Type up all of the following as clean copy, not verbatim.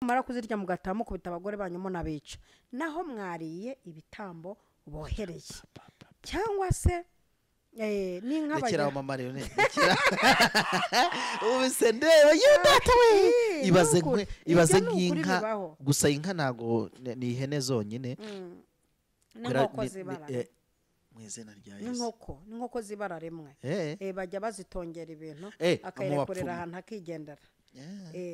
mara kuzirya mugatamu kubita abagore banyu munabica naho mwariye ibitambo bohereye cyangwa se n'inka bakira mama rero ubise ndeba yudata we ibaze nk'inka gusa inka nago ni ihene zonyine n'inkoko zibara mwizina rya Yesu n'inkoko zibara rimwe bajya bazitongera ibintu akayirekurira ahantu akigendera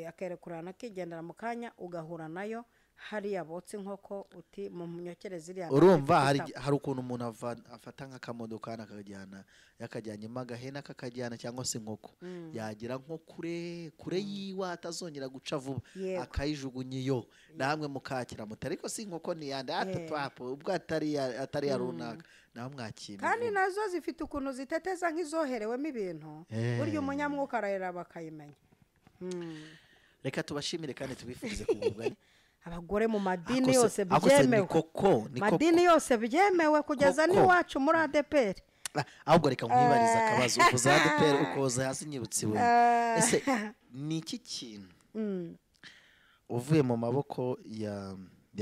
akayirekurira ahantu akigendera mu kanya ugahura nayo hari yabotse inkoko uti mu munyokereze iriya urumva hari ukuntu umuntu afata nk'akamodoka yakajyanye magahena akakajyana cyangwa se inkoko yagira nko kure yiwe atazongera guca vuba akayijugunya iyo namwe mukakira muti ariko si inkoko ni yandi atatu ubwo atari ya runaka naho mwakira kandi nazo zifite ukuntu ziteteza nk'izoherewemo ibintu burya umunyamwuka arahera bakayimenya reka tubashimire kandi tubifurize kugubwa abagore mu madini yose byemewe madini yose byemewe kugeza n'iwacu muri ADPR ahubwo reka nkwibariza akabazo ukoza ADPR ukoza hasi nyibutsiwe ese ni iki kintu uvuye mu maboko ya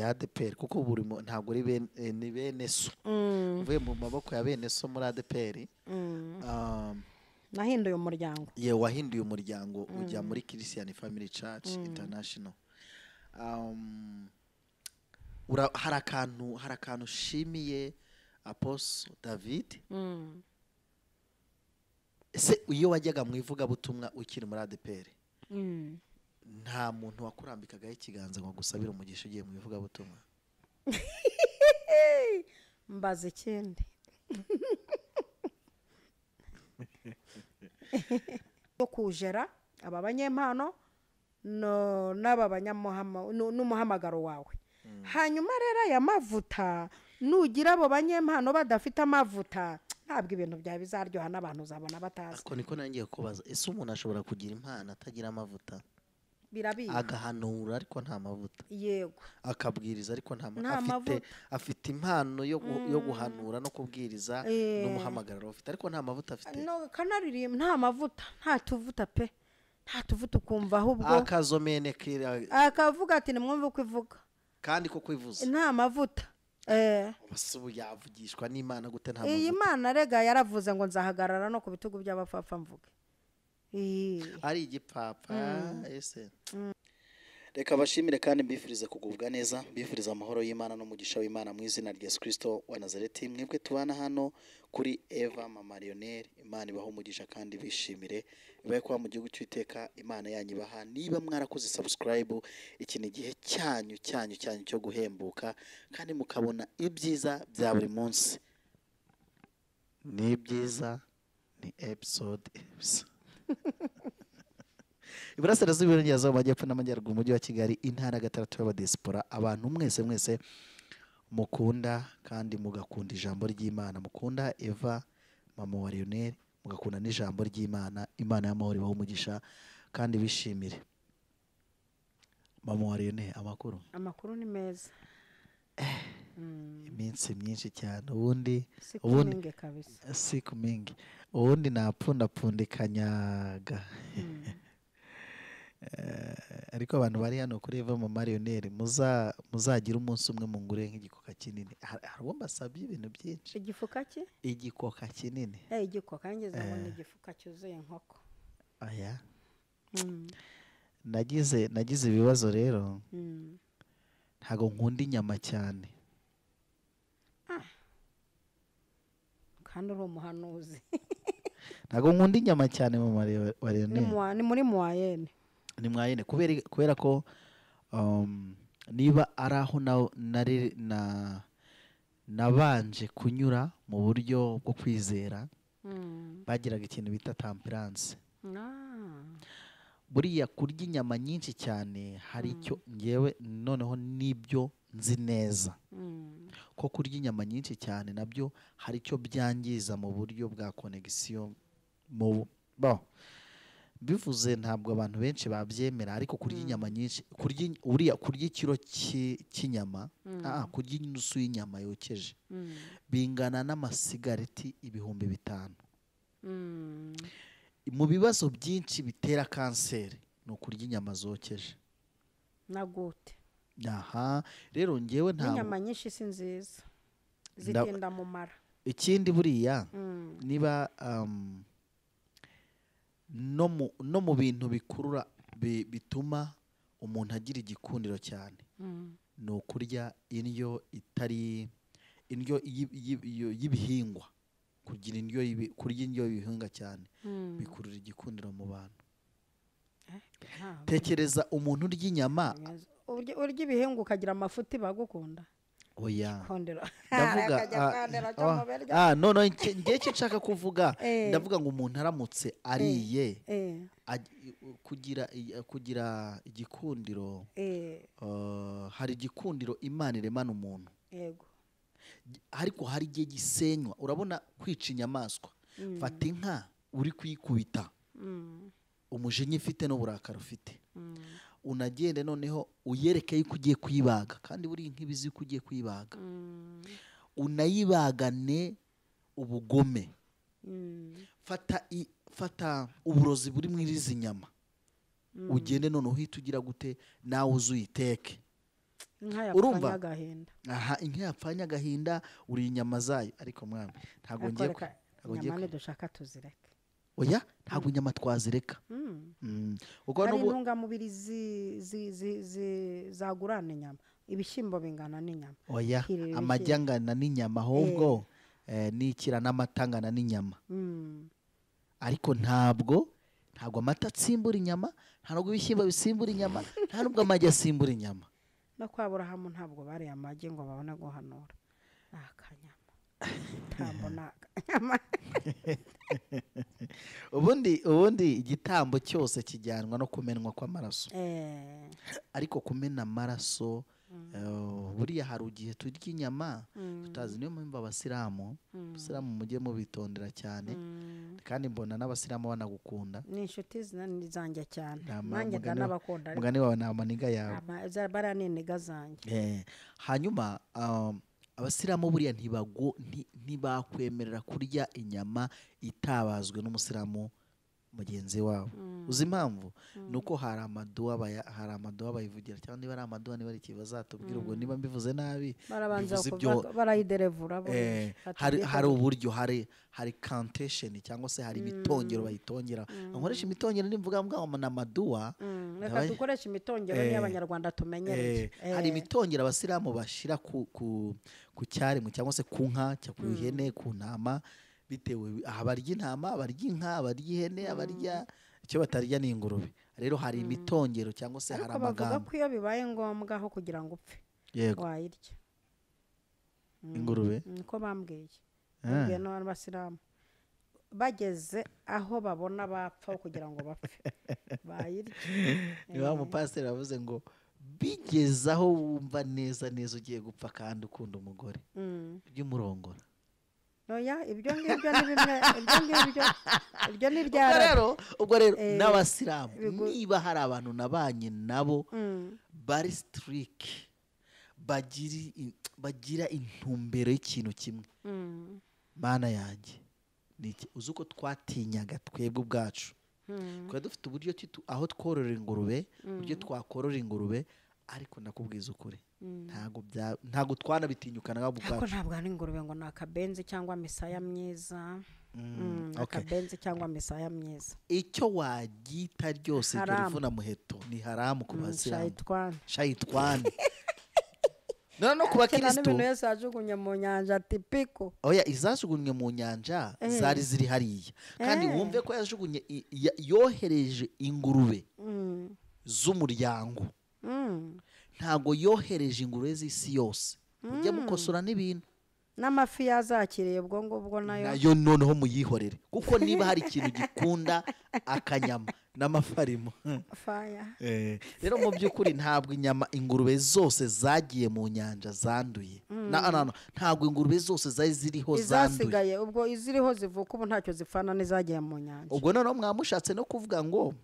ADPR kuko burimo ntabwo ni bene so uvuye mu maboko ya bene so muri ADPR nahinduye umuryango wahinduye umuryango ujya muri Christian Family Church International hari akantu ushimiye Apostle David ese iyo wajyaga mu ivugabutumwa ukiri muri ADPR nta muntu wakurambikagaho ikiganza ngo gusabire umugisha ugiye mu ivugabutumwa mbaze ikindi yo kujera aba banyempano n'aba n'umuhamagaro wawe hanyuma rero aya mavuta nugira abo banyempano badafite amavuta ntabwo ibintu byawe bizaryoha n'abantu uzabona batazi ariko niko nangiye kubaza ese umuntu ashobora kugira impano atagira amavuta birabiha agahanura ariko nta mavuta yego akabwiriza ariko nta mavuta afite impano yo guhanura no kubwiriza n'umuhamagaro afite ariko nta mavuta afite no kanaririmba nta mavuta nta tuvuta pe nta tuvuta ukumva ahubwo akazomene akavuga ati nimwumve uko ivuga kandi ko kwivuza nta mavuta basubu yavugishwa n'Imana gute nta mavuta iyi Imana rega yaravuze ngo nzahagarara no ku bitugu by'abapfapfa mvuge ari igipapa ese reka bashimire kandi mbifurize kugubwa neza mbifuriza amahoro y'Imana n'umugisha w'Imana mu izina rya Yesu Kristo wa Nazareti mwebwe tubana hano kuri Eva Mama Lionel Imana ibaho umugisha kandi bishimire ibaye kwa mu gihugu cy'Iteka Imana yanyu ibaha niba mwarakoze subscribe iki ni gihe cyanyu cyo guhembuka kandi mukabona ibyiza bya buri munsi ni byiza ni episode Iburasirazuba y'Iburengerazuba Amajyepfo n'Amajyaruguru umujyi wa Kigali intara gatandatu y'abadiaspora abantu mwese mukunda kandi mugakunda ijambo ry'Imana mukunda Eva Mama wa Lionel mugakunda n'ijambo ry'Imana Imana y'amahoro ibaho umugisha kandi bishimire Mama wa Lionel amakuru ni meza iminsi myinshi cyane ubundi kabisa siku mingi ubundi napfundakanyaga ariko abantu bari hano kuri Eva Mama Lionel muzagira umunsi umwe mu ngure nk'igikoka kinini hari uwo mbasabye ibintu byinshi igikoka kinini igikoka ngeze ngo ni igifuka cyuzuye inkoko aya nagize ibibazo rero ntago nkunda inyama cyane kandi uri umuhanuzi ntago nkunda inyama cyane Mama wa Lionel ni muri Mwayene ni Mwayene kubera ko niba ari aho nabanje kunyura mu buryo bwo kwizera bagiraga ikintu bita temperance buriya kurya inyama nyinshi cyane hari icyo ngewe noneho nibyo nzi neza ko kurya inyama nyinshi cyane nabyo hari icyo byangiza mu buryo bwa connection bivuze ntabwo abantu benshi babyemera ariko kurya inyama nyinshi kurya ikiro cy'inyama kurya inusu y'inyama yokeje bingana n'amasigareti 5,000 mu bibazo byinshi bitera kanseri no kurya inyama zokeje na gute. aha rero ngewe ntabwo n'inyama nyinshi si nziza zitinda mu mara. ikindi buriya niba no mu bintu bikurura bituma umuntu agira igikundiro cyane ni ukurya indyo itari indyo y'ibihingwa. Kurya indyo y'ibihingwa cyane bikurura igikundiro mu bantu. Tekereza umuntu urya inyama, urya ibihingwa ukagira amafuti bagukunda. oya ndavuga no ngiye cyo nshaka kuvuga ndavuga ngo umuntu aramutse ariye kugira igikundiro, hari igikundiro Imana iremana umuntu, yego, ariko hari igihe gisenywa. Urabona kwica inyamaswa, fata inka uri kuyikubita umujinya ifite n'uburakari ufite, unagende noneho uyereke yuko ugiye kuyibaga, kandi buri nk'ibizi ko ugiye kuyibaga, unayibagane ubugome. Fata uburozi buri muri izi nyama, ugende noneho uhita ugira gute nawe uzuyiteke. Urumva inka yapfanye agahinda uri inyama zayo, ariko mwami ntago ngiye inyama dushaka tuzireke. Oya ntago inyama twazireka. Hari intungamubiri zagurana inyama, ibishyimbo bingana n'inyama. Oya amagi angana n'inyama, ahubwo n'ikira n'amata angana n'inyama. Ariko ntabwo amata atsimbura inyama, ntabwo ibishyimbo bisimbura inyama, nta nubwo amagi asimbura inyama. No kwa Aburahamu ntabwo bariye amagi ngo babone guhanura. Akanyama ntabwo nakanyama. ubundi igitambo cyose kijyanwa no kumenwa kw'amaraso. Ariko kumena amaraso buriya hari igihe turya inyama tutazi. Niyo mpamvu abasilamu mujye mubitondera cyane, kandi mbona n'abasilamu banagukunda. Ni inshuti zanjye cyane, nanjye ndanabakunda. Mugani wawe ni amaniga yawe, bariya ni iniga zanjye. Hanyuma abasilamu buriya ntibakwemerera kurya inyama itabazwe n'umusilamu mugenzi wabo. Uzi impamvu? Nuko hari amaduwa bayivugira, cyangwa niba ari amaduwa niba ari bazatubwira. Ubwo niba mbivuze nabi barayiderevura. Hari uburyo, hari cantation cyangwa se hari imitongero bayitongera. Nkoresha imitongero nimvuga ngo na maduwa, reka dukoresha imitongero y'Abanyarwanda tumenyereye. Hari imitongero abasilamu bashira ku cyaremwe cyangwa se ku nka, ku ihene, ku ntama, bitewe abarya intama, abarya inka, abarya ihene, abarya icyo batarya ni ingurube. Rero hari imitongero cyangwa se hari amagambo. Bavuga ko iyo bibaye ngombwa aho kugira ngo upfe wayirya ingurube. Niko bambwiye. Mbwiye n'abasilamu bageze aho babona bapfa kugira ngo bapfe bayirya. Niba umupasiteri avuze ngo bigeze aho wumva neza ugiye gupfa kandi ukunda umugore, by'umurongora. Oya, ibyo ngibyo ni bimwe, ibyo ni ryara. Ubwo rero n'abasilamu niba hari abantu nabanye nabo bari strict, bagira intumbero y'ikintu kimwe, Mana yanjye uzi uko twatinyaga twebwe ubwacu. Twari dufite uburyo aho tworora ingurube, uburyo twakorora ingurube, ariko ndakubwiza ukuri ntago twanabitinyukana ubwacu. Ariko ntabwo ari ingurube ngo ni akabenzi cyangwa misaya myiza. Akabenzi cyangwa misaya myiza, icyo wagita ryose rivuna muheto ni haramu ku basilamu. Shayitwani no ku bakristo. N'ibintu yose yajugunye mu nyanja tipiko. Oya, izajugunye mu nyanja zari ziri hariya, kandi wumve ko yohereje ingurube z'umuryango. Ntago yohereje ingurube z'isi yose. Mujye mukosora n'ibintu. N'amafi yazakiriye ubwo ngubwo nayo noneho muyihorere, kuko niba hari ikintu gikunda akanyama n'amafarimo. Rero mu by'ukuri ntabwo ingurube zose zagiye mu nyanja zanduye. Ntabwo ingurube zose zari ziriho zanduye. Izasigaye ubwo iziriho zivuka ubu ntacyo zipfana n'izagiye mu nyanja. Ubwo noneho mwamushatse no kuvuga ngo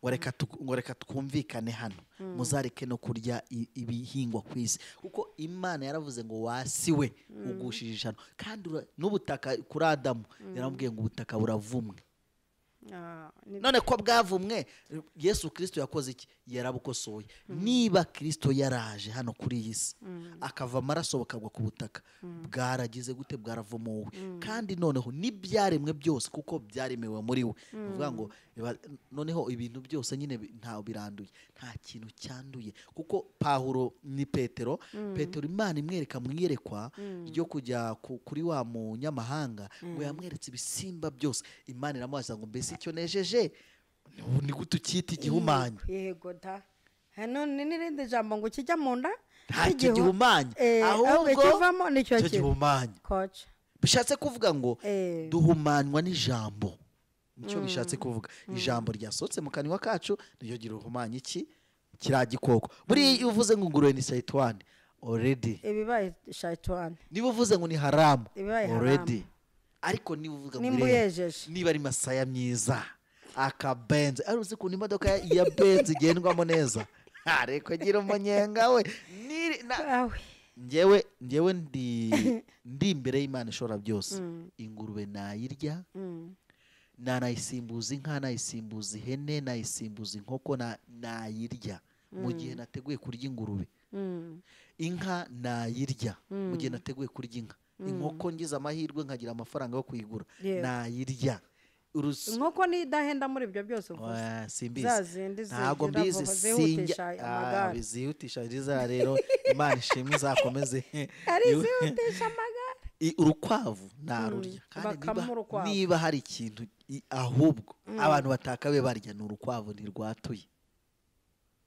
ngo reka twumvikane hano, muzareke no kurya ibihingwa ku isi, kuko Imana yaravuze ngo wasiwe ugushije ishano. Kandi n'ubutaka kuri Adamu yaramubwiye ngo ubutaka buravumwe. none ko bwavumwe Yesu Kristo yakoze iki? Yarabukosoye. Niba Kristo yaraje hano kuri iyi si akava amaraso bakagwa ku butaka, bwaragize gute? Bwaravumowe. kandi noneho n'ibyaremwe byose kuko byaremewe muri we, uvuga ngo noneho ibintu byose nyine ntawe biranduye, nta kintu cyanduye, kuko Pawulo ni Petero Imana imwereka mu iyerekwa ryo kujya kuri wa munyamahanga ngo yamweretse ibisimba byose. Imana iramubaza ngo mbese icyo nejeje ni gute ukita igihumanya? Yego da, hano n'irindi jambo ngo kijya mu nda ntacyo gihumanya, ahubwo kivamo nicyo gihumanya. Bishatse kuvuga ngo duhumanywa n'ijambo. Nicyo bishatse kuvuga. Ijambo ryasohotse mu kanwa kacu niryo giruhumanya iki? Kiriya gikoko. Buri uvuze ngo ngurube ni shayitani already, ibibaye shayitani. niba uvuze ngo ni haramu already, ariko niba uvuga ngo niba ari masaya myiza akabenze, ari uzi kuntu imodoka ya benze igendwamo neza, ariko gira umunyenga we. Njyewe ndi imbere y'Imana ishobora byose. Ingurube nayirya, nayisimbuza inka, nayisimbuza ihene, nayisimbuza inkoko, nayirya mu gihe nateguye kurya ingurube. Inka nayirya mu gihe nateguye kurya inka. Inkoko ngize amahirwe nkagira amafaranga yo kuyigura, nayirya. Inkoko ni idahenda muri ibyo byose uvuze. Simbizi, ntabwo mbizi, zihutisha riza. Rero Imana ishimwe izakomeze. Zihutisha amagare. Urukwavu narurya, kandi niba hari ikintu ahubwo abantu batakabe barya ni urukwavu. Ntirwatuye,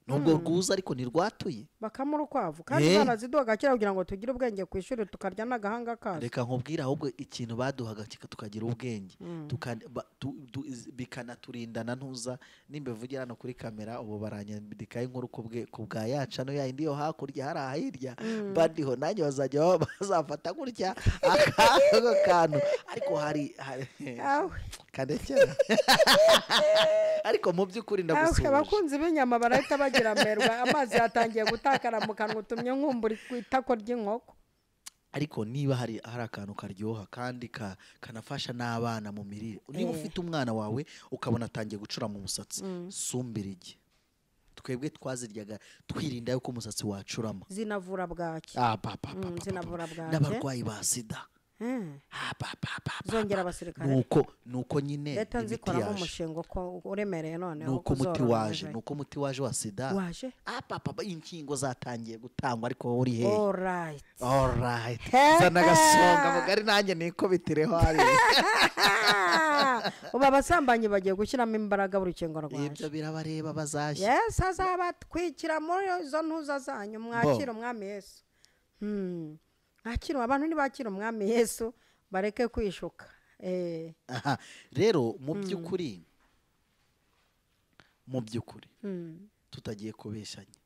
nubwo rwuza ariko ntirwatuye. Bakama urukwavu kandi baraziduha kera kugira ngo tugire ubwenge ku ishuri tukarya n'agahanga kazo. Reka nkubwira ahubwo ikintu baduhaga tukagira ubwenge, bikanaturindana ntuza. Nimba vugira no kuri kamera ubu baranyandikaye inkuru ku bwa yacu no yindi yo hakurya hari ahirya badiho, nanjye bazajya bazafata gutya akako kantu, ariko hari kadekera ariko mu by'ukuri ndagusubije. Abakunzi b'inyama barahita bagira merwa, amazi yatangiye gutakara mu kanwa, utumye nkumbura ku itako ry'inkoko. Ariko niba hari akantu karyoha kandi kanafasha n'abana mu mirire, niba ufite umwana wawe ukabona atangiye gucura mu musatsi, sumbirigi. Twebwe twaziryaga twirinda yuko umusatsi wacurama. Zinavura bwaki. Zinavura bwaki. N'abarwayi ba sida. Zongera abasirikare. Nuko nyine leta nzikoramo umushinga ko uremereye none. Nuko muti waje wa sida. Waje? Inkingo zatangiye gutangwa ariko uri he? Alright. Zana gasonga mugari nanjye niko bitireho ari. Ubu abasambanyi bagiye gushyiramo imbaraga buri kingo rwaje. Ibyo birabareba bazashye. Yes, azabatwikira muri izo ntuza zanyu, mwakira umwami Yesu. Abantu ntibakira umwami Yesu bareke kwishuka. Rero mu by'ukuri tutagiye kubeshanya,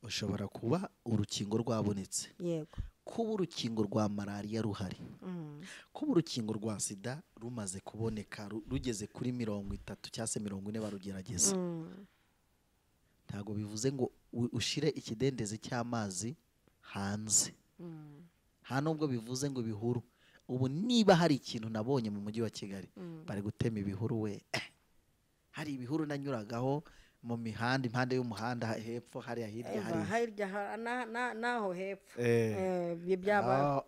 ushobora kuba urukingo rwabonetse, yego, kuba urukingo rwa malariya ruhari, kuba urukingo rwa sida rumaze kuboneka rugeze kuri 30 cyangwa se 40 barugerageza, ntabwo bivuze ngo ushire ikidendezi cy'amazi hanze. Nta nubwo bivuze ngo bihuru. Ubu niba hari ikintu nabonye mu mujyi wa Kigali bari gutema ibihuru we. Hari ibihuru nanyuragaho mu mihanda, impande y'umuhanda hepfo hari hirya naho hepfo byaba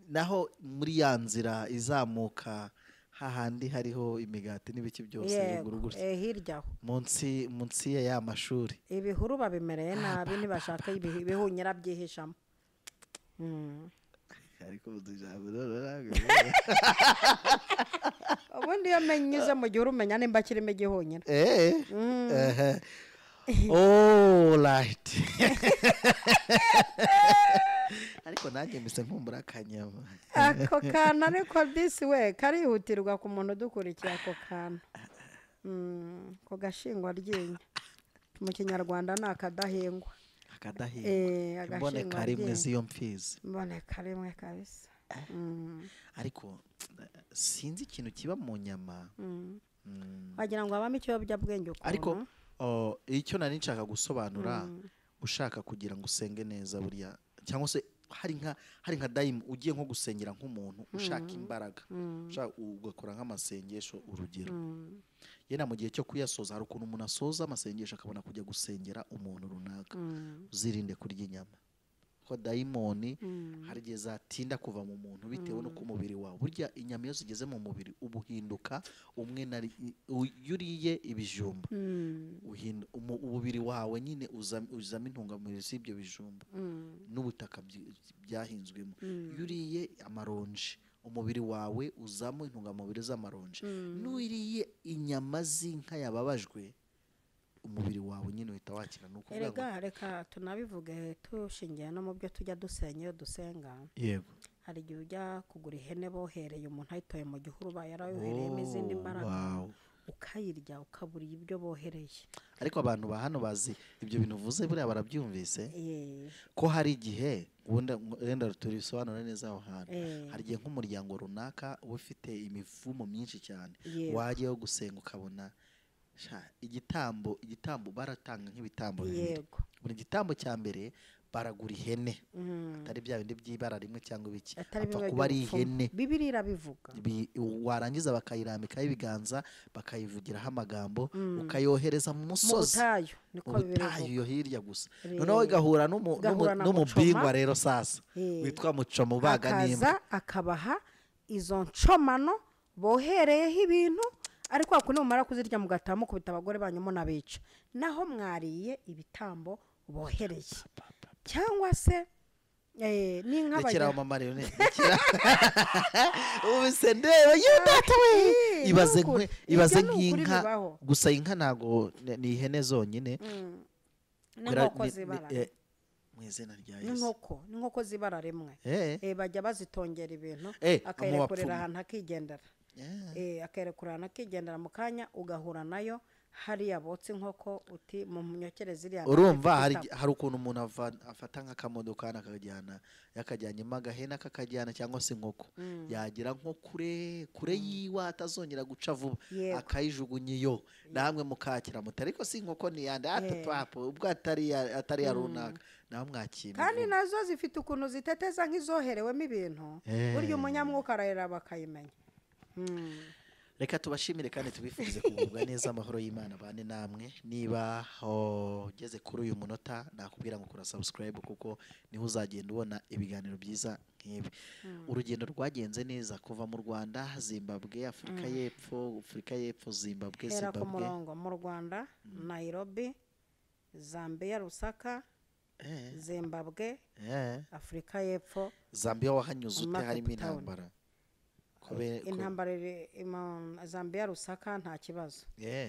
naho muri ya nzira izamuka hahandi hariho imigati n'ibiki byose bigurugurutse hirya munsi ya mashuri. Ibihuru babimereye nabi, ntibashaka ibihunyira byihishamo. Ariko ubundi iyo menyuze mu gihe urumenya nimba kirimo igihunyira. Right. Ariko nanjye mbise nkumbura akanyama. Ako kana ariko disi we karihutirwa ku muntu dukurikiye ako kana. Ko gashingwa ryinyo mu Kinyarwanda ni akadahingwa. Mboneka rimwe z'iyo mfizi. Mboneka rimwe kabisa. Ariko sinzi ikintu kiba mu nyama. Wagira ngo abamo ikiyobyabwenge ukuntu. Ariko icyo nari nshaka gusobanura, ushaka kugira ngo usenge neza burya, cyangwa se hari nka dayimu ugiye nko gusengera nk'umuntu ushaka imbaraga ugakora nk'amasengesho urugero yena mu gihe cyo kuyasoza hari ukuntu umuntu asoza amasengesho akabona kujya gusengera umuntu runaka uzirinde kurya inyama ko dayimoni hari igihe zatinda kuva mu muntu bitewe n'uko umubiri wawe burya inyama iyo zigeze mu mubiri ubuhinduka umwe yuriye ibijumba umubiri wawe nyine uzamo intungamubiri z'ibyo bijumba n'ubutaka byahinzwemo yuriye amaronji umubiri wawe uzamo intungamubiri z'amaronji n'uriye inyama z'inka yababajwe umubiri wawe nyine uhita wakira nuko reka tunabivuge tushingiye no mu byo tujya dusenya iyo dusenga yego hari igihe ujya kugura ihene bohereye umuntu ayitoye mu gihuru yarayohereyemo izindi mbaraga ukayirya ukaburiye ibyo bohereye ariko abantu ba hano bazi ibyo bintu uvuze buriya barabyumvise ko hari igihe wenda turisobanura neza aho hantu hari igihe nk'umuryango runaka uba ufite imivumo myinshi cyane wajyayo gusenga ukabona igitambo baratanga nk'ibitambo bibiri buri gitambo cya mbere baragura ihene atari bya bindi by'ibara rimwe cyangwa ibiki apfa kuba ari ihene Bibiliya irabivuga warangiza bakayirambikaho ibiganza bakayivugiraho amagambo ukayohereza mu musozi mu butayu yo hirya gusa noneho igahura n'umubingwa rero sasa witwa mucomo ubaga nimba akabaha izo ncomano bohereyeho ibintu ariko ako nimumara kuzirya mugataha mukubita abagore banyu munabica naho mwariye ibitambo bohereye cyangwa se n'inka bajya mama rero ubise ndeba yudata we ibaze nk'inka gusa inka ntago ni ihene zonyine n'inkoko zibara mu izina rya Yesu n'inkoko zibara rimwe bajya bazitongera ibintu akayirekurira ahantu akigendera akayirekura ahantu akigendera mu kanya ugahura nayo hariya botse inkoko uti mu munyokereze iriya urumva hari ukuntu umuntu afata nk'akamodoka yakajyanyemo agahena kakajyana cyangwa se inkoko yagira nko kure yiwe atazongera guca vuba akayijugunya iyo namwe mukakira muti ariko si inkoko ni yandi ubwo atari ya runaka nawe mwakira kandi nazo zifite ukuntu ziteteza nk'izoherewemo ibintu burya umunyamwuka arayira bakayimenya reka tubashimire kandi tubifurize kugubwa neza amahoro y'Imana bane namwe niba ugeze kuri uyu munota nakubwira ngo kora subscribe kuko niho uzagenda ubona ibiganiro byiza nk'ibi urugendo rwagenze neza kuva mu Rwanda Zimbabwe Afurika y'Epfo Zimbabwe ku murongo mu Rwanda Nairobi Zambia Lusaka Zimbabwe Afurika y'Epfo Zambia wahanyuze ute harimo intambara intambara Zambia Lusaka nta kibazo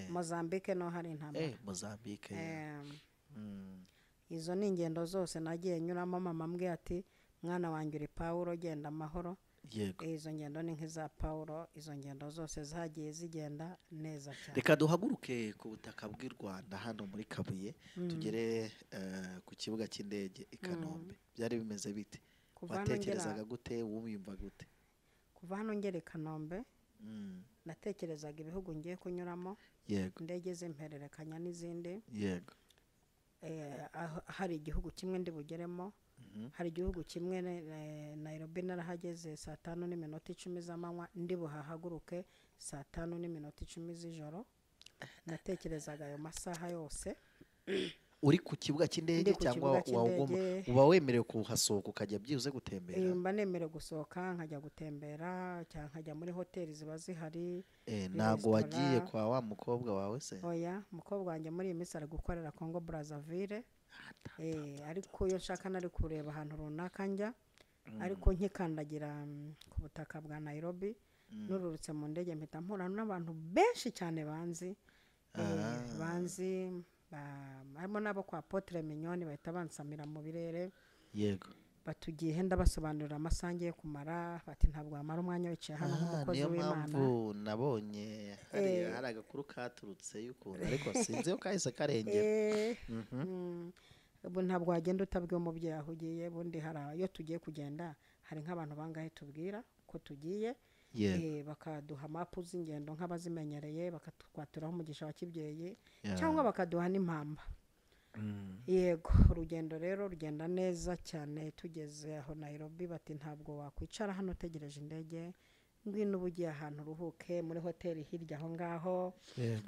Mozambique no hari intambara Mozambique izo ni ingendo zose nagiye nyuramo mama mbwiye ati mwana wanjye uri Paulo genda amahoro izo ngendo ni nk'iza Paulo izo ngendo zose zagiye zigenda neza cyane reka duhaguruke ku butaka bw'u Rwanda hano muri Kabuye tugere ku kibuga cy'indege i Kanombe byari bimeze bite watekerezaga gute wumva gute kuva hano ngere Kanombe natekerezaga ibihugu ngiye kunyuramo indege z'impererekanya n'izindi hari igihugu kimwe ndi bugeremo hari igihugu kimwe Nairobi narahageze 5:10 z'amanywa ndi buhahaguruke 5:10 z'ijoro natekerezaga ayo masaha yose uri ku kibuga cy'indege cyangwa uba wemerewe kuhasohoka ukajya byibuze gutembera mba nemerewe gusohoka nkajya gutembera cyangwa nkajya muri hoteli ziba zihari ntago wagiye kwa wa mukobwa wawe se oya umukobwa wanjye muri iyi minsi ari gukorera Congo Brazzaville ariko iyo nshaka nari kureba ahantu runaka njya ariko nkikandagira ku butaka bwa Nairobi nururutse mu ndege mpita mpura n'abantu benshi cyane banzi harimo n'abo kwa Apotre Mignoni bahita bansamira mu birere batugiye henda basobanurira amasange yo kumara bati ntabwo wamara umwanya wicaye hano nk'umukozi w'Imana niyo nabonye hari agakuru katurutse y'ukuntu ariko sinzi yo kahise karengera ubu ntabwo wagenda utabwiye umubyeyi aho ugiye bundi hari iyo tugiye kugenda hari nk'abantu bangahe tubwira ko tugiye bakaduha mapu z'ingendo nk'abazimenyereye bakatwaturaho umugisha wa kibyeyi cyangwa bakaduha n'impamba yego urugendo rero rugenda neza cyane. tugeze aho Nairobi bati ntabwo wakwicara hano utegereje indege, ngwino uba ugiye ahantu uruhuke muri hoteli hirya aho ngaho.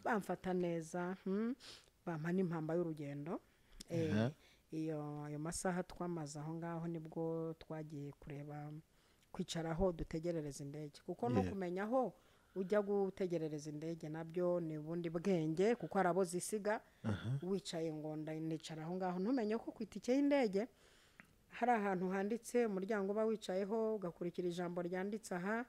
bamfata neza, bampa n'impamba y'urugendo. ayo masaha twamaze aho ngaho nibwo twagiye kureba kwicaraho dutegerereza indege, kuko no kumenya aho ujya gutegerereza indege nabyo ni ubundi bwenge, kuko hari abo zisiga wicaye ngo nicara aho ngaho ntumenye ko ku itike y'indege hari ahantu handitse umuryango uba wicayeho ugakurikira ijambo ryanditse aha,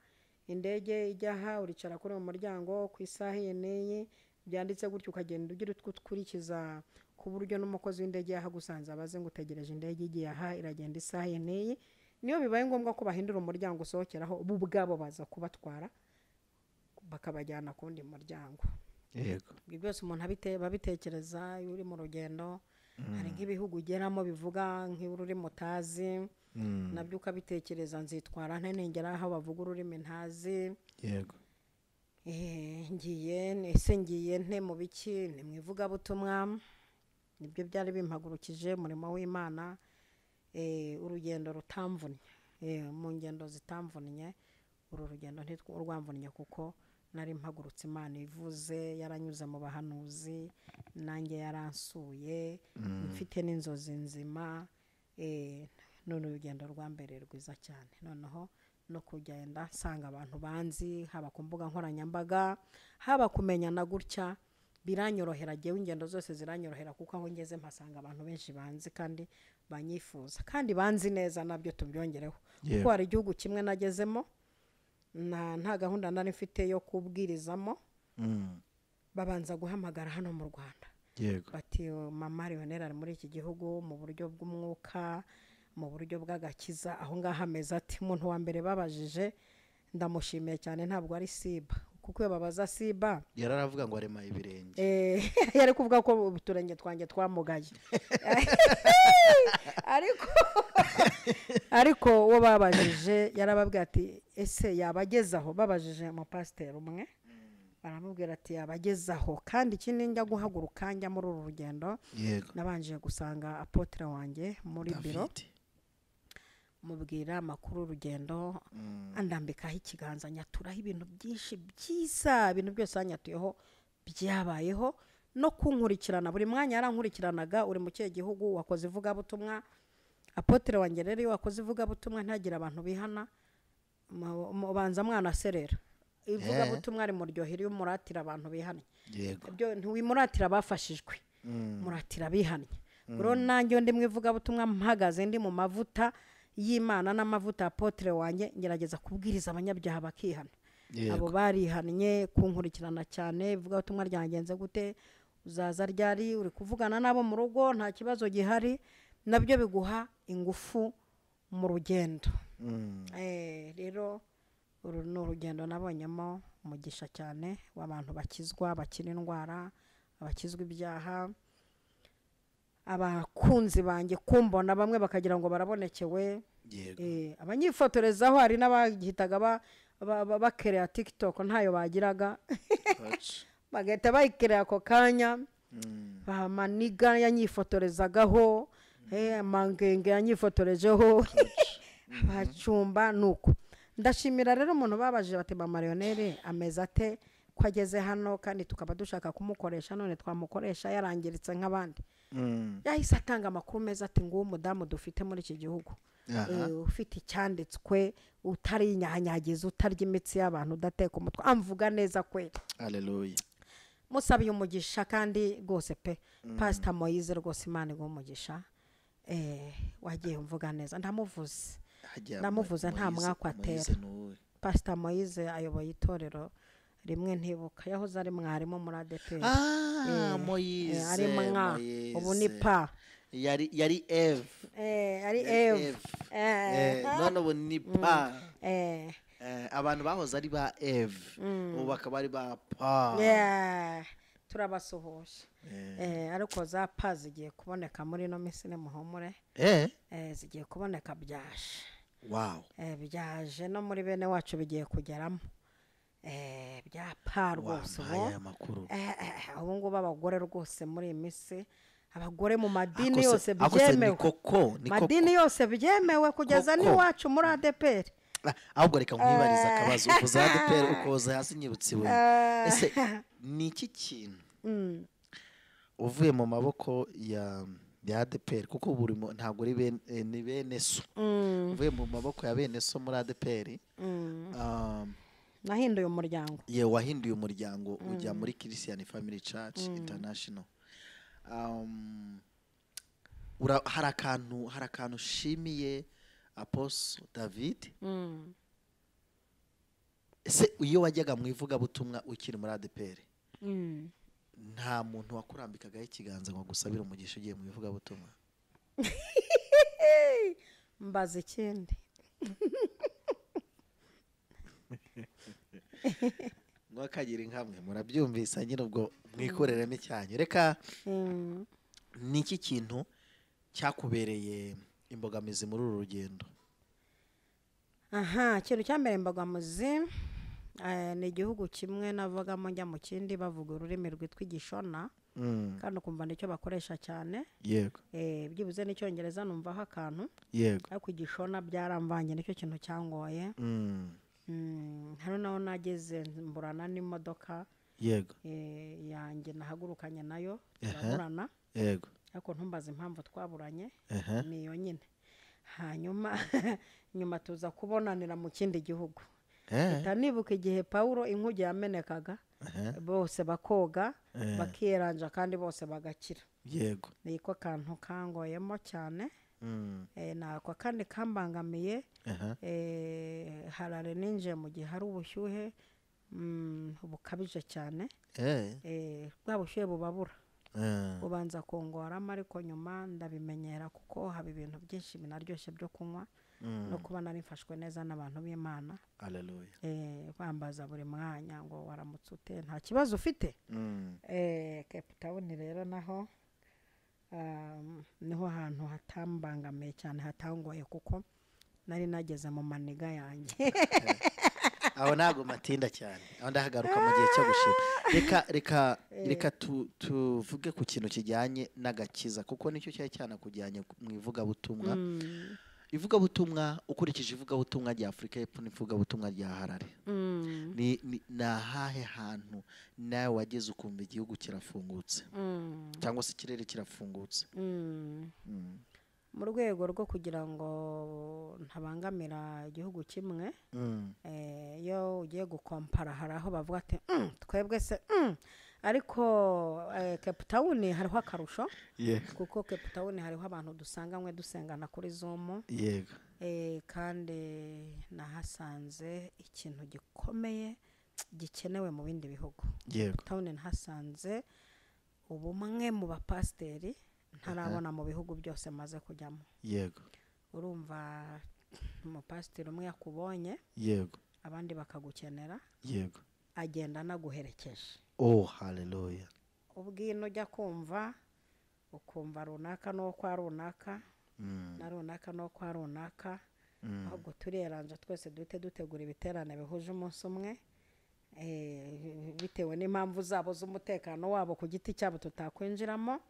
indege ijya aha uricara kuri uwo muryango ku isaha iyi n'iyi byanditse gutyo, ukagenda ugira utwo ukurikiza ku buryo n'umukozi w'indege yahagusanze abaze ngo utegereje indege igiye aha iragenda isaha iyi n'iyi. niyo bibaye ngombwa ko bahindura umuryango usohokeraho bo ubwabo baza kubatwara bakabajyana ku wundi muryango. yego ibyo byose umuntu babitekereza iyo uri mu rugendo. hari nk'ibihugu ugeramo bivuga nk'ururimi utazi, nabyo ukabitekereza nzitwara nte ningera aho bavuga ururimi ntazi. yego ngiye nte mu biki, ni mu ivugabutumwa. nibyo byari bimpagurukije umurimo w'Imana. urugendo rutamvunnye, mu ngendo zitamvunnye, uru rugendo ntirwamvunnye kuko nari mpagurutse Imana ivuze, yaranyuze mu bahanuzi, nanjye yaransuye, mfite n'inzozi nzima. none urugendo rwambereye rwiza cyane. noneho no kugenda nsanga abantu banzi, haba ku mbuga nkoranyambaga, haba kumenyana gutya, biranyorohera. jyewe ingendo zose ziranyorohera kuko aho ngeze mpasanga abantu benshi banzi kandi banyifuza kandi banzi neza, nabyo tubyongereho. kuko hari igihugu kimwe nagezemo nta gahunda nari mfite yo kubwirizamo, babanza guhamagara hano mu Rwanda. bati mama Lionel ari muri iki gihugu mu buryo bw'umwuka, mu buryo bw'agakiza. aho ngaho ameze ati, umuntu wa mbere babajije ndamushimiye cyane ntabwo ari Siba, kuko iyo babaza Siba yararavuga ngo arema ibirenge, yari kuvuga ko uturenge twanjye twamugaye. ariko uwo babajije yarababwira ati ese yabagezaho. babajije umupasiteri umwe baramubwira ati yabagezaho. kandi ikindi njya guhaguruka njya muri uru rugendo, nabanje gusanga apotre wanjye muri biro, mubwira amakuru y'urugendo, andambikaho ikiganza, nyaturaho ibintu byinshi byiza, ibintu byose yanyatuyeho byabayeho, no kunkurikirana buri mwanya yarankurikiranaga. uri mu kihe gihugu, wakoze ivugabutumwa. apotre wanjye rero iyo wakoze ivugabutumwa ntagira abantu bihana, ubanza mwana serera. ivugabutumwa ari mu ryohero iyo muratira abantu bihannye. ibyo ntiwimuratira bafashijwe, muratira bihannye. rero nanjye ndi mu ivugabutumwa mpagaze ndi mu mavuta y'Imana n'amavuta apotre wanjye, ngerageza kubwiriza abanyabyaha bakihana. abo barihannye kunkurikirana cyane. ivugabutumwa ryangenze gute, uzaza ryari, uri kuvugana nabo mu rugo, nta kibazo gihari, nabyo biguha ingufu mu rugendo. rero uru ni urugendo nabonyemo umugisha cyane w'abantu bakizwa, bakira indwara, abakizwa ibyaha, abakunzi banjye kumbona bamwe bakagira ngo barabonekewe. abanyifotorezaho hari n'abagihitaga bakerea TikTok ntayo bagiraga, bagahita bayikerera ako kanya. bamaniga yanyifotorezagaho, mangenge yanyifotorejeho, bacumba nuko. ndashimira rero umuntu babaje bati mama Lionel ameze ate ko ageze hano kandi tukaba dushaka kumukoresha, none twamukoresha yarangiritse nk'abandi. yahise atanga amakuru meza ati ngo umudamu dufite muri iki gihugu ufite icyanditswe, utari nyanyagiza, utarya imitsi y'abantu, udateka umutwe, amvuga neza kwe. Haleluya. musabiye umugisha kandi rwose pe. Pastor Moise rwose Imana iguhe umugisha. wagiye umvuga neza, ndamuvuze nta mwaka atera. Pastor Moise ayoboye itorero rimwe ntibuka, yahoze ari mwarimu muri ADP. Moise ari mwa ubu ni pa yari Eve. ari Eve. none ubu ni pa. abantu bahoze ari ba Eve ubu bakaba ari ba pa. turabasuhuje. ariko za pa zigiye kuboneka muri no minsi muhumure. zigiye kuboneka byaje. Wow. byaje no muri bene wacu bigiye kugeramo. bya pa rwose ubu ngubu abagore rwose muri iyi minsi abagore mu madini Akose- yose akose ni byemewe koko ni koko madini yose byemewe kugeza Koko. n'iwacu muri ADPR ahubwo reka nkwibariza akabazo ukoza ADPR ukoza hasi nyibutse iwe ese ni iki kintu uvuye mu maboko ya ADPR kuko buri ntabwo ari ni bene so uvuye mu maboko ya bene so muri ADPR nahinduye umuryango ye wahinduye umuryango ujya muri Christian Family Church International. Hari akantu ushimiye Apostle David ese iyo wajyaga mu ivugabutumwa ukiri muri ADPR nta muntu wakurambikagaho ikiganza ngo gusabira umugisha ugiye mu ivugabutumwa? mbaza ikindi mwakagira inkamwe murabyumvisa nyine ubwo mwikoreremo icyanyu reka ni iki kintu cyakubereye imbogamizi muri uru rugendo? ikintu cyambere imbogamizi ni igihugu kimwe navugamo njya mu kindi bavuga ururimi rwitwa igishona kandi ukumva nicyo bakoresha cyane yego byibuze n'icyongereza numvaho akantu yego ariko igishona byaramvanye nicyo kintu cyangoye hano naho nageze mburana n'imodoka yego yanjye nahagurukanye nayo turaburana yego ariko ntumbaze impamvu twaburanye niyo nyine hanyuma nyuma tuza kubonanira mu kindi gihugu nibuka igihe Paulo inkuge yamenekaga bose bakoga bakiranja kandi bose bagakira yego niko kantu kangoyemo cyane nako kandi kambangamiye harare ninje mu gihe hari ubushyuhe bukabije cyane bwa bushyuhe bubabura ubanza kongoramo ariko nyuma ndabimenyera kuko haba ibintu byinshi binaryoshye byo kunywa no kuba narifashwe neza n'abantu b'Imana. Haleluya. Bambaza buri mwanya ngo waramutse ute nta kibazo ufite. Cape Town rero naho niho hantu hatambangamiye cyane hatangoye kuko nari nageze mu maniga yanjye. Aho nago matinda cyane aho ndahagaruka mu gihe cyo gushira reka tuvuge ku kintu kijyanye n'agakiza kuko nicyo cyane kujyanye mu ivugabutumwa. Ivugabutumwa ukurikije ivugabutumwa rya Afrika y'Epfo n'ivugabutumwa rya Harare ni nahahe hantu nawe wageze ukumva igihugu kirafungutse cyangwa se ikirere kirafungutse mu rwego rwo kugira ngo ntabangamira igihugu kimwe iyo ugiye gukompara hari aho bavuga ati twebwe se ariko Cape Town hariho akarusho kuko Cape Town hariho abantu dusanganywe dusengana kuri Zoom yego kandi nahasanze ikintu gikomeye gikenewe mu bindi bihugu. Cape Town nahasanze ubumwe mu bapasteri ntarabona mu bihugu byose maze kujyamo. Yego urumva umupasteri umwe yakubonye yego abandi bakagukenera yego agenda naguherekeje. Oh haleluya. Ubwino ujya kumva ukumva runaka no kwa runaka na runaka no kwa runaka ahubwo tureranje twese dutegura ibiterane bihuje umunsi umwe bitewe n'impamvu zabo z'umutekano wabo ku giti cyabo tutakwinjiramo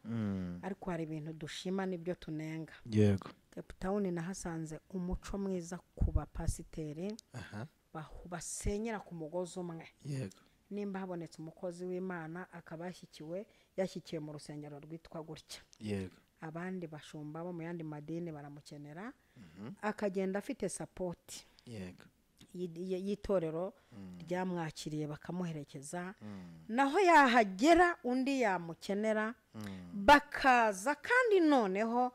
ariko hari ibintu dushima nibyo tunenga. Yego Cape Town nahasanze umuco mwiza ku bapasiteri basenyera ku mugozi umwe. Yego nimba habonetse umukozi w'Imana akaba yashyikiye mu rusengero rwitwa gutya. Yego abandi bashumba bo mu yandi madini baramukenera akagenda afite support yego y'itorero ryamwakiriye bakamuherekeza naho yahagera undi yamukenera bakaza kandi noneho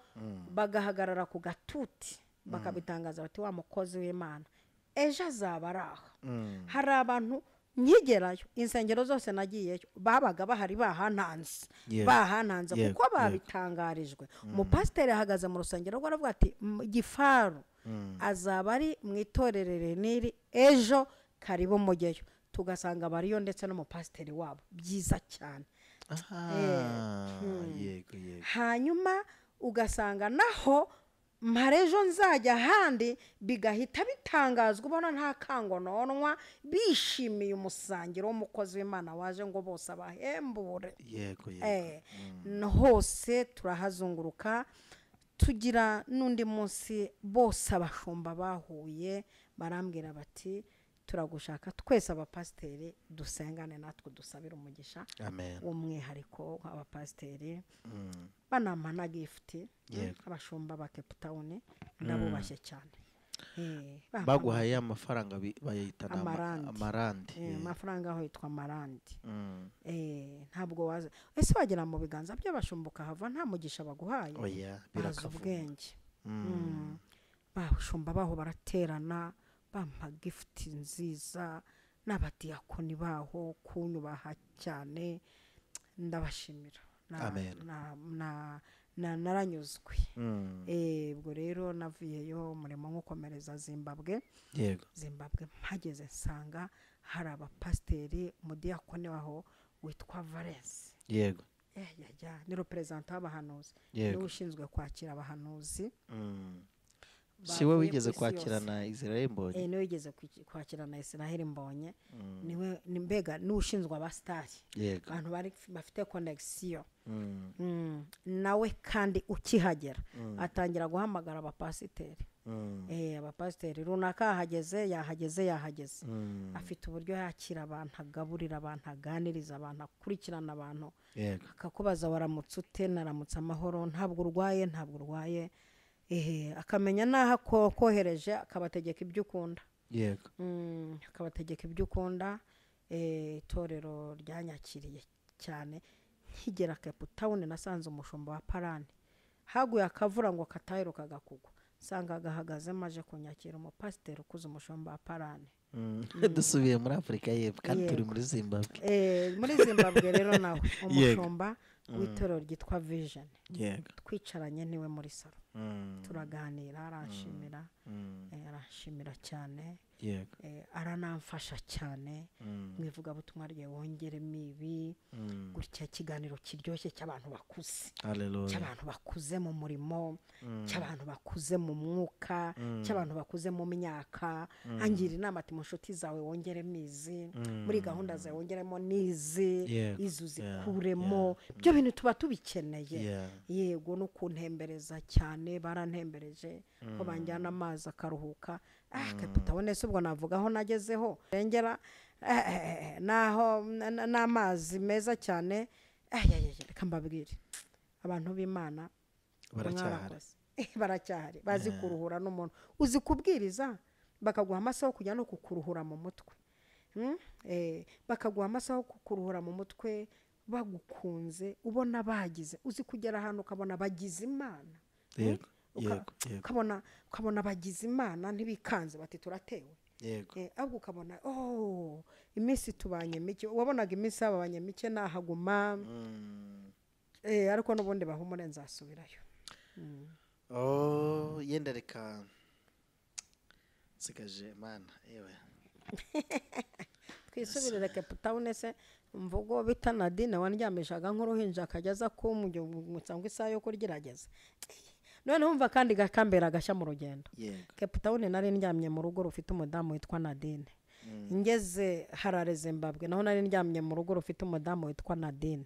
bagahagarara ku gatuti bakabitangaza bati wa mukozi w'Imana ejo azabaraho. Hari abantu nkigerayo insengero zose nagiyeyo babaga bahari bahananze kuko babitangarijwe. Umupasiteri ahagaze mu rusengero rwaravuga ati Gifaru azaba ari mu itorerere niri ejo karibu mugeyo tugasanga bariyo ndetse n'umupasiteri wabo byiza cyane. Yego Hanyuma ugasanga naho mparejo nzajya ahandi bigahita bitangazwa ubona nta kangononwa bishimiye umusangiro w'umukozi w'Imana waje ngo bose abahembure. yego hose turahazunguruka tugira n'undi munsi bose abashumba bahuye barambwira bati turagushaka twese abapasiteri dusengane natwe dusabira umugisha w'umwihariko abapasiteri banampa na gift abashumba ba Cape Town ndabubashye cyane. baguhaye amafaranga bayitana amarandi amafaranga aho yitwa amarandi. Ntabwo waza ese wagira mu biganza by'abashumbuka hava nta mugisha baguhaye. Biraza ubwenge. Bashumba baho baraterana bampa gift nziza n'abadiyakoni baho kunyubaha cyane ndabashimira. naranyuzwe. Ubwo rero navuyeyo umurimo nkokomereza Zimbabwe. Zimbabwe mpageze nsanga hari abapasiteri umudiyakoni waho witwa Valence. Ni representant w'abahanuzi niwe ushinzwe kwakira abahanuzi. siwe wigeze kwakira na Israel Mbonye? Niwe wigeze kwakira na Israel Mbonye. Niwe mbega n'ushinzwe abastari abantu bari bafite connection. Nawe kandi ukihagera atangira guhamagara abapasiteri. Abapasiteri runaka yahageze afite uburyo yakira abantu, agaburira abantu, aganiriza abantu, akurikirana abantu, akakubaza waramutse ute, naramutse amahoro, ntabwo urwaye akamenya naho kohereje akabategeka ibyo ukunda. Akabategeka ibyo ukunda. Itorero ryanyakiriye cyane. Nkigera Cape Town nasanze umushumba wa Parani haguye akavura ngo kataherukaga kugwa, sanga gahagaze maje kunyakira umupasiteri ukuze umushumba wa Parani. Dusubiye muri Afrika y'Epfo kandi turi muri Zimbabwe. Muri Zimbabwe rero nawe umushumba w'itorero ryitwa Vision. Twicaranye niwe muri salo turaganira, arashimira cyane. Aranamfasha cyane mwivuga butumwa rye wongeremo ibi gutya kiganiro kiryoshye cy'abantu bakuze. Cy'abantu bakuze mu murimo, cy'abantu bakuze mu mwuka, cy'abantu bakuze mu myaka. Angira inama ati mu nshuti zawe wongeremo izi, muri gahunda zawe wongeremo nizi, izo zikuremo. Byo bintu tuba tubikeneye. Yego no kuntembereza cyane, barantembereje ko banjyana amazi akaruhuka. Cape Town ubwo navuga aho nagezeho rengera naho n'amazi meza cyane. Reka mbabwire abantu b'Imana baracyahari bazi kuruhura n'umuntu uzi kubwiriza bakaguha amasaha kujya no kukuruhura mu mutwe. Bakaguha amasaha kukuruhura mu mutwe bagukunze ubona bagize uzi kugera ahantu ukabona bagize Imana. Ukabona bagize Imana ntibikanze bati turatewe. Ahubwo ukabona iminsi tubanye mike, wabonaga iminsi abanye mike nahaguma. Ariko n'ubundi bahumure nzasubirayo. Yenda reka sigaje Mana yewe twisubirire Cape Town se mvugo bita Nadine wandyamishaga nk'uruhinja akajyaza kumujya isaha yo kurgerageza. None umva kandi gakambera gashya mu rugendo. Cape Town nari ndyamye mu rugo rufite umudamu witwa Nadine. Ngeze Harare Zimbabwe naho nari ndyamye mu rugo rufite umudamu witwa Nadine.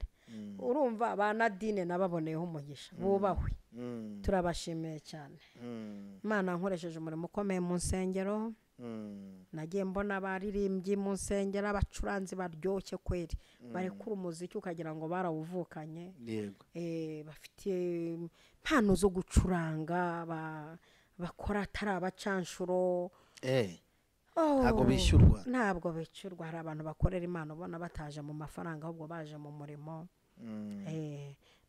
Urumva ba Nadine nababoneyeho umugisha bubahwe. Turabashimiye cyane. Imana nkoresheje umurimo ukomeye mu nsengero. Nagiye mbona abaririmbyi mu nsengero abacuranzi baryoshye kweri barekura umuziki ukagira ngo barawuvukanye. Bafite impano zo gucuranga bakora atari abacanshuro. Ntabwo bishyurwa. Hari abantu bakorera Imana ubona bataje mu mafaranga ahubwo baje mu murimo.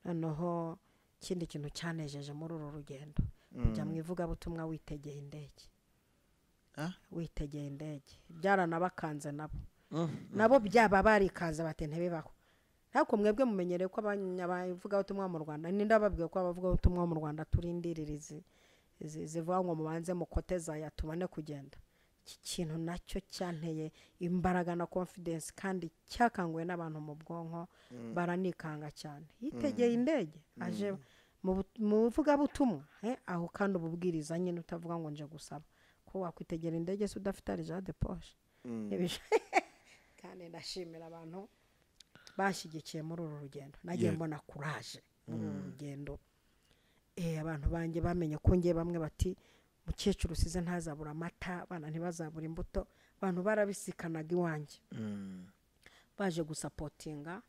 Noneho ikindi kintu cyanejeje muri uru rugendo kujya mu ivugabutumwa witegeye indege. Witegeye indege byaranabakanze nabo byaba barikaze bate ntibibaho. Ariko mwebwe mumenyereye ko abavugabutumwa mu Rwanda ndababwiye ko abavugabutumwa mu Rwanda turindiririze zivuga ngo mubanze mukoteza yatubane kugenda. Iki kintu nacyo cyanteye imbaraga na confidence kandi cyakanguye n'abantu mu bwonko baranikanga cyane. Yitegeye indege aje mu buvugabutumwa aho kandi ububwiriza nyine utavuga ngo nje gusaba ko wakwitegera indege se udafite argent de poche kandi ndashimira abantu bashyigikiye muri uru rugendo nagiye mbona courage muri uru rugendo abantu banjye bamenye ko ngiye bamwe bati mukecuru usize ntazabura amata abana ntibazabura imbuto abantu barabisikanaga iwanjye baje gusapotinga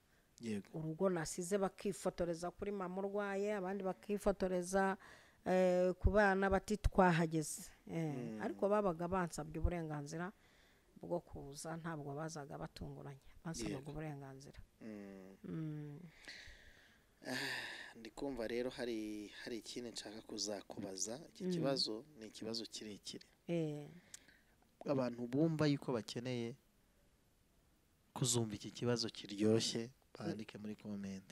urugo nasize bakifotoreza kuri mama urwaye abandi bakifotoreza ku bana bati twahageze ariko babaga bansabye uburenganzira bwo kuza ntabwo bazaga batunguranye basabaga uburenganzira ndikumva rero hari ikintu nshaka kuzakubaza iki kibazo ni ikibazo kirekire abantu bumva yuko bakeneye kuzumva iki kibazo kiryoshye bandike muri comment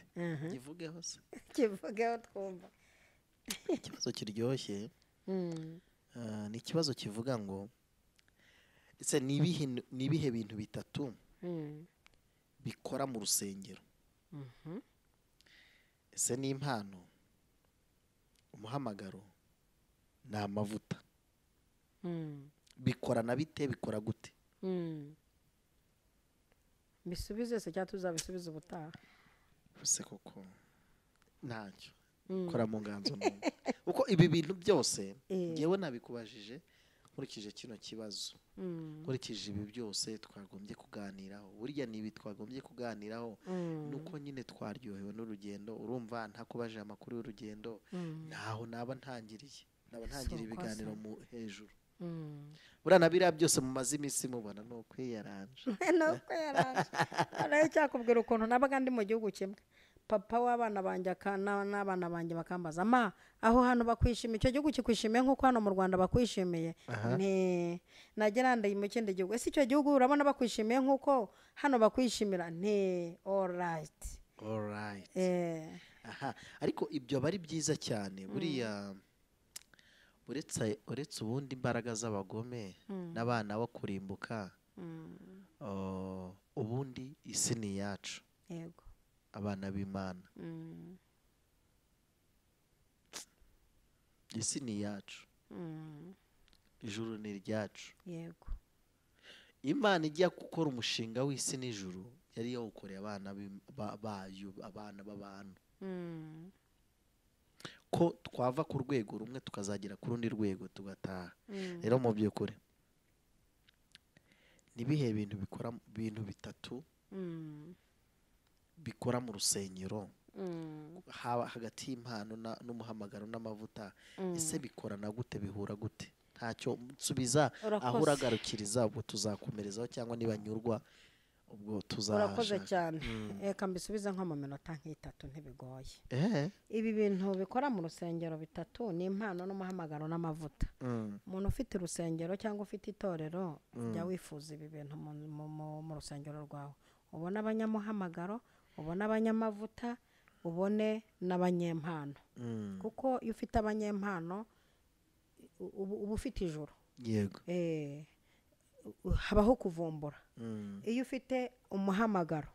kivugeho se kivugeho twumva ikibazo kiryoshye ni ikibazo kivuga ngo ese nibihe bintu bitatu bikora mu rusengero ese ni impano umuhamagaro ni amavuta bikorana bite bikora gute bisubize se cyangwa tuzabisubiza ubutaha ese koko ntacyo kora mu nganzo none uko ibi bintu byose ngewe nabikubajije nkurikije kino kibazo nkurikije ibi byose twagombye kuganiraho burya nibi twagombye kuganiraho nuko nyine twaryohewe n'urugendo urumva ntakubajije amakuru y'urugendo ntaho naba ntangiriye ibiganiro mu hejuru buriya na biriya byose mumaze iminsi mubona ni ukwiyaranje nayo cyakubwira ukuntu nabaga ndi mu gihugu kimwe papa w'abana banjye n'abana banjye bakambaza aho hano bakwishimiye icyo gihugu kikwishimiye nk'uko hano mu Rwanda bakwishimiye nagera ndaye mu kindi gihugu ese icyo gihugu urabona bakwishimiye nk'uko hano bakwishimira all right ariko ibyo aba ari byiza cyane buriya uretse ubundi imbaraga z'abagome n'abana bo kurimbuka ubundi isi ni iyacu yego abana b'Imana isi ni iyacu ijuru ni iryacu yego Imana ijya gukora umushinga w'isi n'ijuru yari yawukoreye abana bayo abana b'abantu ko twava ku rwego rumwe tukazagera ku rundi rwego tugataha rero mu by'ukuri nibihe bintu bitatu bikora mu rusengero hagati y'impano n'umuhamagaro n'amavuta ese bikorana gute bihura gute ntacyo nsubiza aho uragarukiriza ubwo tuzakomerezaho cyangwa nibanyurwa ubwo tuzashaka urakoze cyane reka mbisubize nko mu minota nk'itatu ntibigoye ibi bintu bikora mu rusengero bitatu ni impano n'umuhamagaro n'amavuta umuntu ufite urusengero cyangwa ufite itorero jya wifuza ibi bintu mu rusengero rwawe ubona abanyamuhamagaro ubona abanyamavuta ubone n'abanyempano kuko iyo ufite abanyempano uba ufite ijoro yego habaho kuvumbura iyo ufite umuhamagaro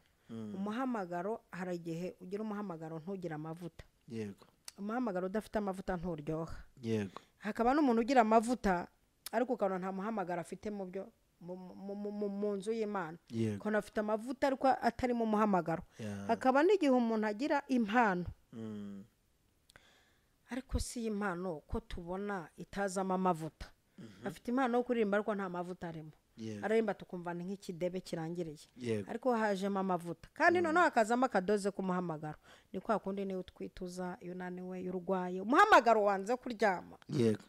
hari igihe ugira umuhamagaro ntugire amavuta yego umuhamagaro udafite amavuta nturyoha yego hakaba n'umuntu ugira amavuta ariko ukabona nta muhamagaro afite mu byo mu nzu y'Imana ko afite amavuta ariko atari mu muhamagaro hakaba n'igihe umuntu agira impano ariko si impano ko tubona itazamo amavuta afite impano yo kuririmba ariko nta mavuta arimo aririmba tukumva ni nk'ikidebe kirangiriye ariko hajemo amavuta kandi noneho hakazamo akadoze k'umuhamagaro ni kwa kundi niwe utwituza iyo unaniwe iyo urwaye umuhamagaro wanze kuryama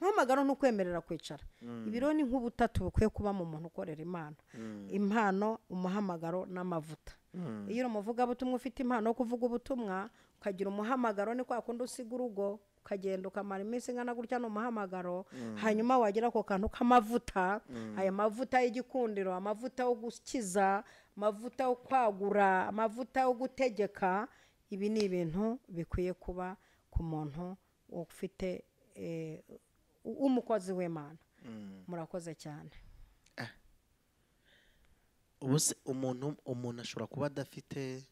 umuhamagaro ni ukwemerera kwicara ibiro ni nk'ubutatu bukwiye kuba mu muntu ukorera Imana impano umuhamagaro n'amavuta iyo uri umuvugabutumwa ufite impano yo kuvuga ubutumwa ukagira umuhamagaro ni kwa kundi usiga urugo ukagenda ukamara iminsi ingana gutya n'umuhamagaro hanyuma wagira ako kantu k'amavuta aya mavuta y'igikundiro amavuta yo gukiza amavuta yo kwagura amavuta yo gutegeka ibi ni ibintu bikwiye kuba ku muntu ufite umukozi w'Imana murakoze cyane ubu se umuntu ashobora kuba adafite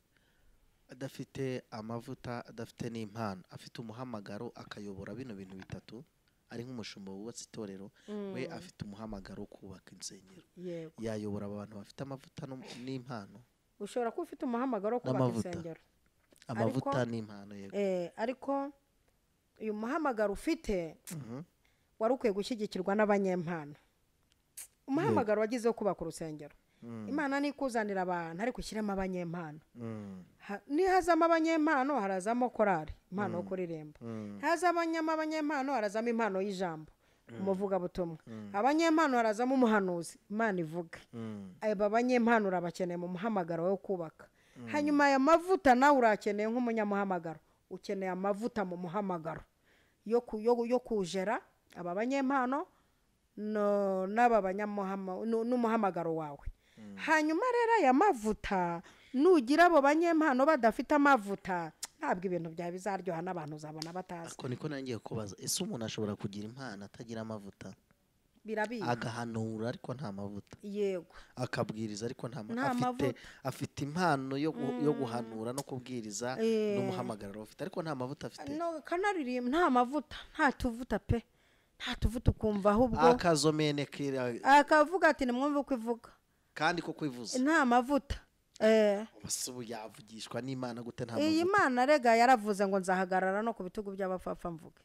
adafite amavuta adafite n'impano afite umuhamagaro akayobora bino bintu bitatu ari nk'umushumba wubatse itorero we afite umuhamagaro wo kubaka insengero yayobora abantu bafite amavuta n'impano ushobora kuba ufite umuhamagaro wo kubaka insengero amavuta n'impano yego ariko uyu muhamagaro ufite wari ukwiye gushyigikirwa n'abanyempano umuhamagaro wagize wo kubaka urusengero imana ni ikuzanira abantu ariko ushyiremo abanyempano nihazamo abanyempano harazamo korari impano yo kuririmba hazamo abanyempano harazamo impano y'ijambo umuvugabutumwa abanyempano harazamo umuhanuzi imana ivuga aba banyempano urabakeneye mu muhamagaro wo kubaka hanyuma aya mavuta nawe urakeneye nk'umunyamuhamagaro ukeneye amavuta mu muhamagaro yo kujera aba banyempano n'aba n'umuhamagaro wawe hanyuma rero aya mavuta nugira abo banyempano badafite amavuta ntabwo ibintu byawe bizaryoha n'abantu uzabona batazi. Ako niko nangiye kubaza, ese umuntu ashobora kugira impano atagira amavuta? Birabizi. Agahanura ariko nta mavuta. Yego. Akabwiriza ariko nta mavuta. Afite impano yo guhanura no kubwiriza n'umuhamagaro afite ariko nta mavuta afite. No kanaririmba nta mavuta, nta tuvuta pe. Nta tuvuta ukumva ahubwo akazomenekera akavuga ati nimwumve uko ivuga kandi ko kwivuza nta mavuta. Basubu yavugishwa n'Imana gute nta mavuta. Iyi Imana rega yaravuze ngo nzahagarara no ku bitugu by'abapfapfa mvuge.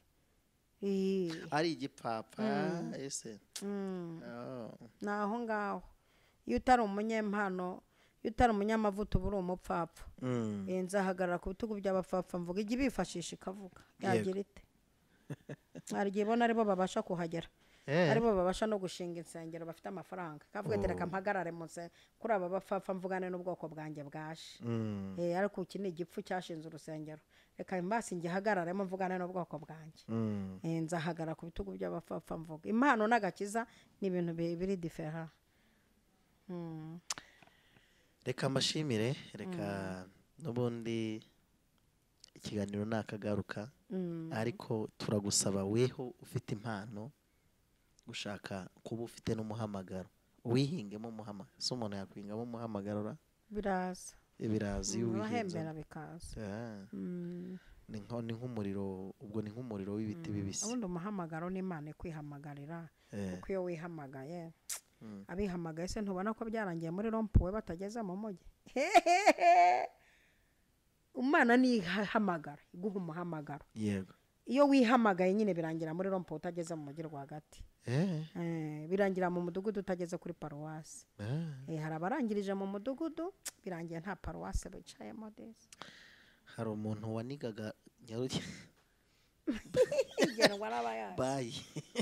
Ari igipapa ese. Naho ngaho. Iyo utari umunyempano, iyo utari umunyamavuta buri umupfapfa. Nzahagarara ku bitugu by'abapfapfa mvuge igi bifashisha ikavuga. Yagira ite. Arigiye bona aribo babasha kuhagera. Aribo babasha no gushinga insengero bafite amafaranga. Kavuga ati reka mpagarare munse kuri aba bapfapfa mvugane n'ubwoko bwanjye bwashe. Ariko iki ni igipfu cyashinze urusengero. Reka mbasi ngihagararemo mvugane n'ubwoko bwanjye. Nzahagarara ku bitugu by'abapfapfa mvuga. Impano n'agakiza ni ibintu biri different. Reka mbashimire, reka n'ubundi ikiganiro nakagaruka ariko turagusaba weho ufite impano gushaka kuba ufite n'umuhamagaro wihingemo umuhamagaro. So umuntu yakwingamo umuhamagaro biraza y'uwihembera bikaza. Ni nk'umuriro, ubwo ni nk'umuriro w'ibiti bibisi. Ubundi umuhamagaro n'Imana ikwihamagarira kuko iyo wihamagaye abihamagaye se ntubona ko byarangiye muri rompuwe batageze mu mujyi. Umana ni ihamagara iguha umuhamagaro. Yego. Iyo wihamagaye nyine birangira muri rompuwe utageze mu mujyi rwagati. Birangira mu mudugudu utageze kuri paruwasi. Hari abarangirije mu mudugudu birangiye nta paruwasi bicayemo desi. Hari umuntu wanigaga Nyaruge.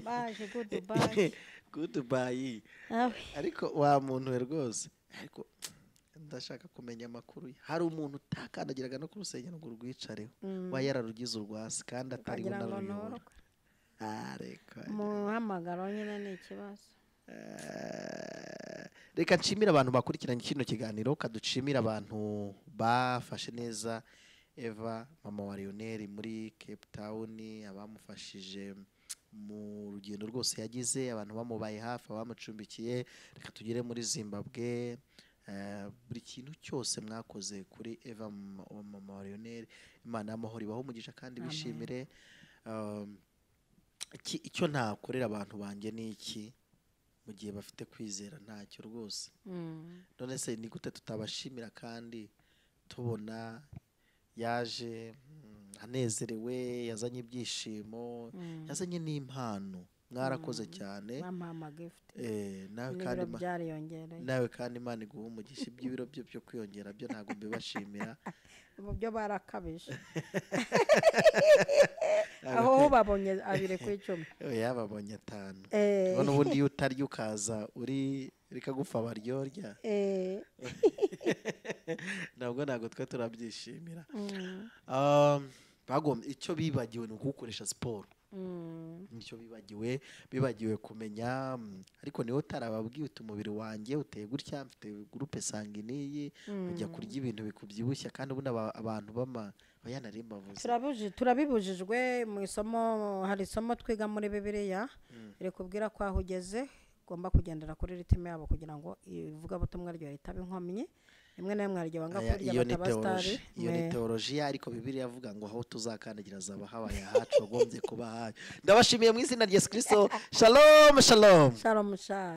Baje goodbye. Goodbye. Ariko wa muntu we rwose. Ariko ndashaka kumenya amakuru ye. Hari umuntu utakandagiraga no ku rusengero ngo rwicareho. Wa yararugize urwasi kandi atari bunaruyobora. Muhamagaro nyine ni ikibazo. Reka nshimira abantu bakurikiranye kino kiganiro, kadushimira abantu bafashe neza Eva mama wa Lionel muri Cape Town, abamufashije mu rugendo rwose yagize, abantu bamubaye hafi, abamucumbikiye. Reka tugere muri Zimbabwe, buri kintu cyose mwakoze kuri Eva mama wa Lionel, Imana y'amahoro ibaho umugisha kandi bishimire. Icyo nakorera abantu banjye ni iki mu gihe bafite kwizera? Ntacyo rwose. None se ni gute tutabashimira kandi tubona yaje anezerewe, yazanye ibyishimo, yazanye n'impano. Mwarakoze cyane. Nawe kandi Imana iguha umugisha. Iby'ibiro byo kwiyongera byo ntabwo mbibashimira. Byo barakabije. Aho babonye 2 ku 10. Yababonye 5. None ubundi iyo utarya ukaza uri rikagufa baryorya. Ntabwo twe turabyishimira. Bagomba icyo bibagiwe ni ukugukoresha siporo. Nicyo bibagiwe kumenya. Ariko niwe utarababwiye uti umubiri wanjye uteye gutya, mfite groupe sanguine, ujya kurya ibintu bikubyibushya kandi ubundi abantu bayanarimba vuze. Turabibujijwe mu isomo. Hari isomo twiga muri Bibiliya rekubwira ko aho ugeze ugomba kugendera kuri ritime yabo kugira ngo ivuga butumwa ryo ritaba inkomyi. rimwe na rimwe harya banga kurya batabastari iyo ni teolojiya ariko Bibiliya yavuga ngo aho tuzakandagira zaba habaye hacu gombye kuba hayo. Ndabashimiye mu izina rya Yesu Kristo. Shalom shalom. Shalom shalom.